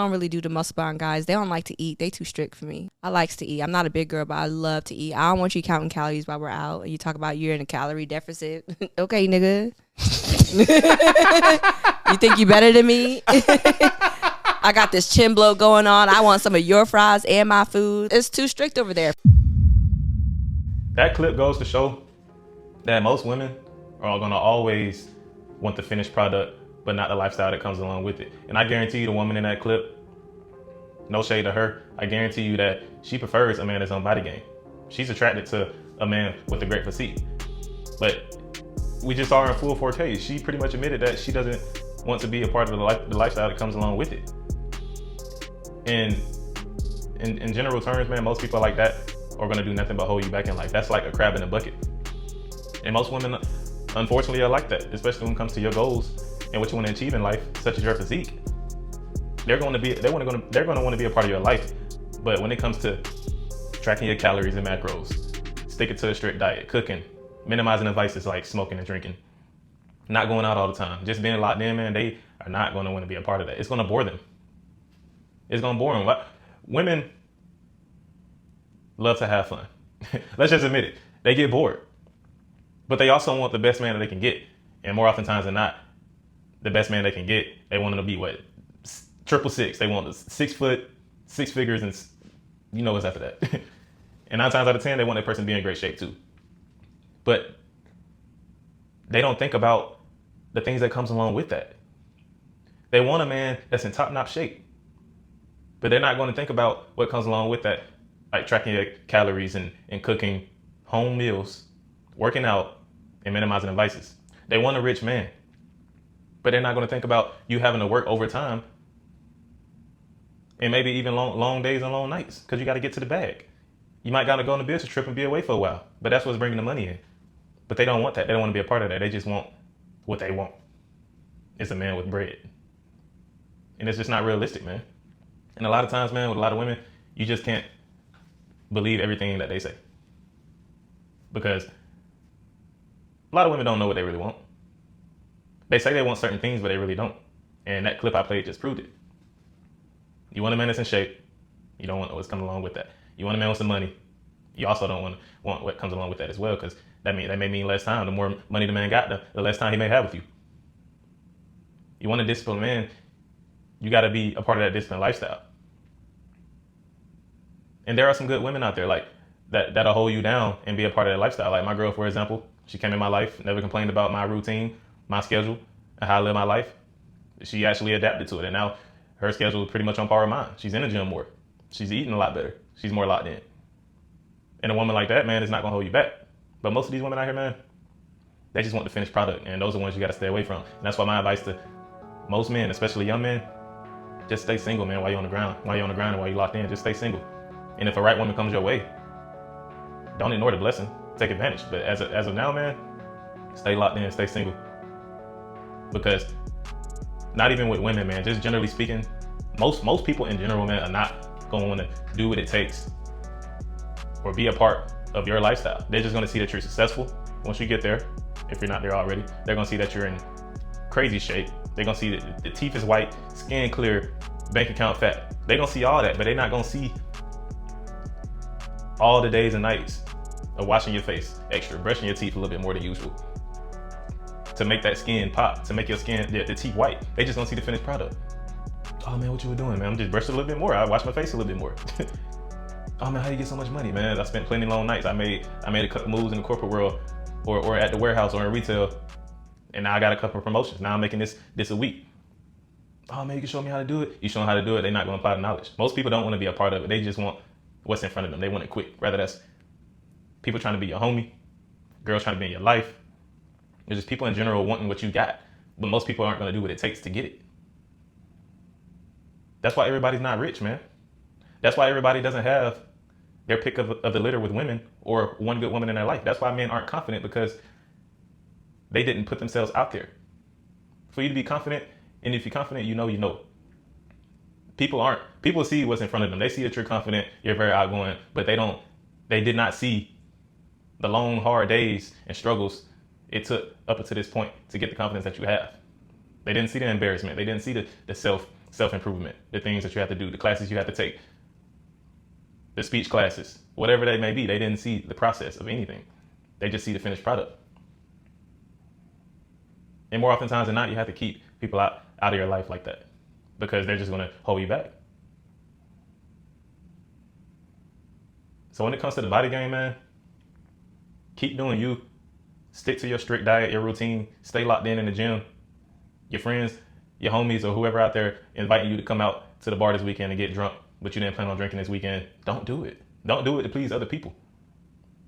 don't really do the muscle bound guys. They don't like to eat. They too strict for me. I likes to eat. I'm not a big girl, but I love to eat. I don't want you counting calories while we're out. And you talk about you're in a calorie deficit. Okay, nigga. You think you better than me? I got this chin blow going on. I want some of your fries and my food. It's too strict over there. That clip goes to show that most women are going to always want the finished product, but not the lifestyle that comes along with it. And I guarantee you the woman in that clip, no shade to her, I guarantee you that she prefers a man that's on body game. She's attracted to a man with a great physique. But we just saw her in full forte. She pretty much admitted that she doesn't want to be a part of the lifestyle that comes along with it. And in general terms, man, most people like that are gonna do nothing but hold you back in life. That's like a crab in a bucket. And most women, unfortunately, are like that, especially when it comes to your goals and what you want to achieve in life, such as your physique. They're gonna want to be a part of your life. But when it comes to tracking your calories and macros, sticking to a strict diet, cooking, minimizing the vices like smoking and drinking, not going out all the time, just being locked in, man, they are not going to want to be a part of that. It's going to bore them. It's going to bore them. Women love to have fun. Let's just admit it. They get bored. But they also want the best man that they can get. And more often times than not, the best man they can get, they want him to be what? 666. They want 6 foot, 6 figures, and you know what's after that. And 9 times out of 10, they want that person to be in great shape too. But they don't think about the things that comes along with that. They want a man that's in top-notch shape. But they're not going to think about what comes along with that, like tracking your calories and cooking home meals, working out, and minimizing the vices. They want a rich man. But they're not going to think about you having to work overtime and maybe even long days and long nights because you got to get to the bag. You might got to go on a business trip and be away for a while, but that's what's bringing the money in. But they don't want that. They don't want to be a part of that. They just want what they want. It's a man with bread. And it's just not realistic, man. And a lot of times, man, with a lot of women, you just can't believe everything that they say. Because a lot of women don't know what they really want. They say they want certain things, but they really don't. And that clip I played just proved it. You want a man that's in shape. You don't want what's coming along with that. You want a man with some money. You also don't want what comes along with that as well, because that may mean less time. The more money the man got, the less time he may have with you. You want a disciplined man, you got to be a part of that disciplined lifestyle. And there are some good women out there like that'll hold you down and be a part of that lifestyle. Like my girl, for example, she came in my life, never complained about my routine, my schedule, and how I live my life. She actually adapted to it, and now her schedule is pretty much on par with mine. She's in the gym more. She's eating a lot better. She's more locked in. And a woman like that, man, is not going to hold you back. But most of these women out here, man, they just want the finished product, and those are the ones you got to stay away from. And that's why my advice to most men, especially young men, just stay single, man, while you're on the ground. While you're on the ground and while you're locked in, just stay single. And if a right woman comes your way, don't ignore the blessing. Take advantage. But as of now, man, stay locked in, stay single. Because not even with women, man, just generally speaking, most people in general, man, are not going to want to do what it takes or be a part of your lifestyle. They're just going to see that you're successful once you get there. If you're not there already, they're going to see that you're in crazy shape. They're going to see that the teeth is white, skin clear, bank account fat. They're going to see all that, but they're not going to see all the days and nights of washing your face extra, brushing your teeth a little bit more than usual to make that skin pop, to make your skin, the teeth white. They just don't see the finished product. Oh man, what you were doing, man? I'm just brushing a little bit more. I wash my face a little bit more. Oh man, how you get so much money, man? I spent plenty long nights. I made a couple moves in the corporate world or at the warehouse or in retail. And now I got a couple of promotions. Now I'm making this a week. Oh man, you can show me how to do it. You show them how to do it, they're not going to apply the knowledge. Most people don't want to be a part of it. They just want what's in front of them. They want it quick. Rather that's people trying to be your homie, girls trying to be in your life. There's just people in general wanting what you got. But most people aren't going to do what it takes to get it. That's why everybody's not rich, man. That's why everybody doesn't have their pick of the litter with women or one good woman in their life. That's why men aren't confident, because they didn't put themselves out there. For you to be confident, and if you're confident, you know. People see what's in front of them. They see that you're confident, you're very outgoing, but they did not see the long, hard days and struggles it took up until this point to get the confidence that you have. They didn't see the embarrassment. They didn't see the self-improvement, the things that you have to do, the classes you have to take, the speech classes, whatever they may be. They didn't see the process of anything. They just see the finished product. And more oftentimes than not, you have to keep people out of your life like that because they're just going to hold you back. So when it comes to the body game, man, keep doing you. Stick to your strict diet, your routine. Stay locked in the gym. Your friends, your homies, or whoever out there inviting you to come out to the bar this weekend and get drunk, but you didn't plan on drinking this weekend, don't do it. Don't do it to please other people.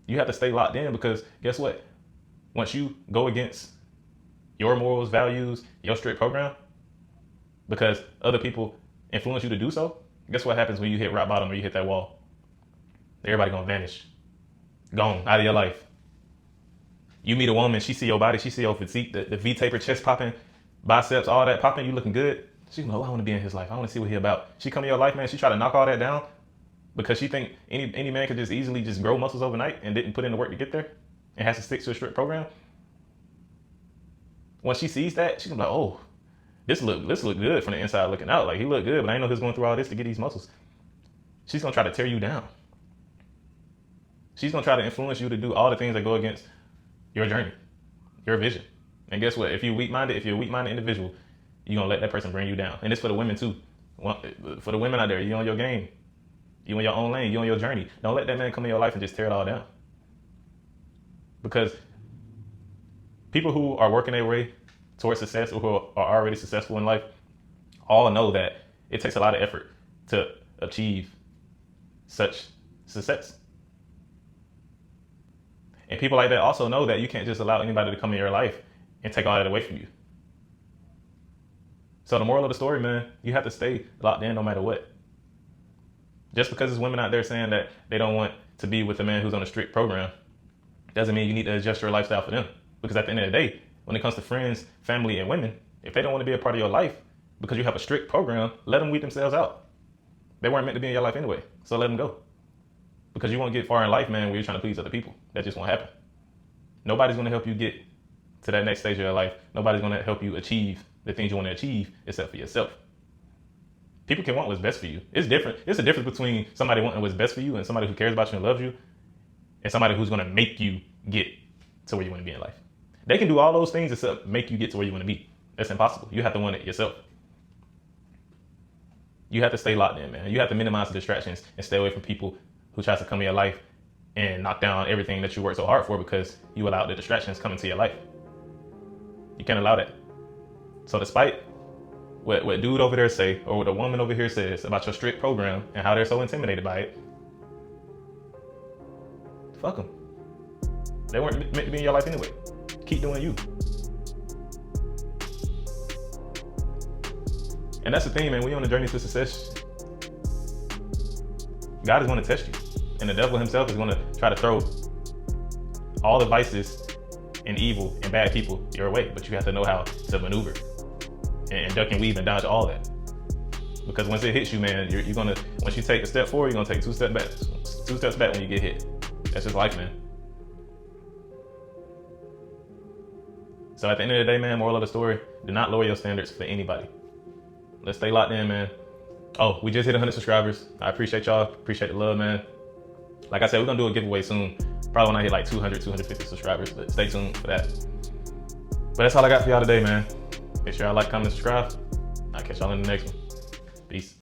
You have to stay locked in because guess what? Once you go against your morals, values, your strict program, because other people influence you to do so, guess what happens when you hit rock bottom or you hit that wall? Everybody gonna vanish. Gone, out of your life. You meet a woman, she see your body, she see your physique, the V-taper, chest popping, biceps, all that popping, you looking good. She's gonna, oh, I wanna be in his life. I wanna see what he about. She come in your life, man, she try to knock all that down because she think any man could just easily just grow muscles overnight and didn't put in the work to get there and has to stick to a strict program. When she sees that, she's gonna be like, oh, this look good from the inside looking out. Like, he look good, but I didn't know he was going through all this to get these muscles. She's gonna try to tear you down. She's gonna try to influence you to do all the things that go against your journey, your vision. And guess what? If you're a weak-minded individual, you're gonna let that person bring you down. And it's for the women too. For the women out there, you on your game. You in your own lane, you on your journey. Don't let that man come in your life and just tear it all down. Because people who are working their way towards success or who are already successful in life all know that it takes a lot of effort to achieve such success. And people like that also know that you can't just allow anybody to come in your life and take all that away from you. So the moral of the story, man, you have to stay locked in no matter what. Just because there's women out there saying that they don't want to be with a man who's on a strict program doesn't mean you need to adjust your lifestyle for them. Because at the end of the day, when it comes to friends, family, and women, if they don't want to be a part of your life because you have a strict program, let them weed themselves out. They weren't meant to be in your life anyway, so let them go. Because you won't get far in life, man, when you're trying to please other people. That just won't happen. Nobody's going to help you get to that next stage of your life. Nobody's going to help you achieve the things you want to achieve except for yourself. People can want what's best for you. It's different. It's a difference between somebody wanting what's best for you and somebody who cares about you and loves you and somebody who's going to make you get to where you want to be in life. They can do all those things except make you get to where you want to be. That's impossible. You have to want it yourself. You have to stay locked in, man. You have to minimize the distractions and stay away from people who tries to come in your life and knock down everything that you worked so hard for because you allowed the distractions come into your life. You can't allow that. So despite what dude over there say, or what the woman over here says about your strict program and how they're so intimidated by it, fuck them. They weren't meant to be in your life anyway. Keep doing you. And that's the thing, man. When you're on a journey to success, God is going to test you. And the devil himself is going to try to throw all the vices and evil and bad people your way. But you have to know how to maneuver and duck and weave and dodge all that. Because once it hits you, man, you're going to, once you take a step forward, you're going to take 2 steps back. 2 steps back when you get hit. That's just life, man. So at the end of the day, man, moral of the story, do not lower your standards for anybody. Let's stay locked in, man. Oh, we just hit 100 subscribers. I appreciate y'all. Appreciate the love, man. Like I said, we're going to do a giveaway soon. Probably when I hit like 200, 250 subscribers, but stay tuned for that. But that's all I got for y'all today, man. Make sure y'all like, comment, and subscribe. I'll catch y'all in the next one. Peace.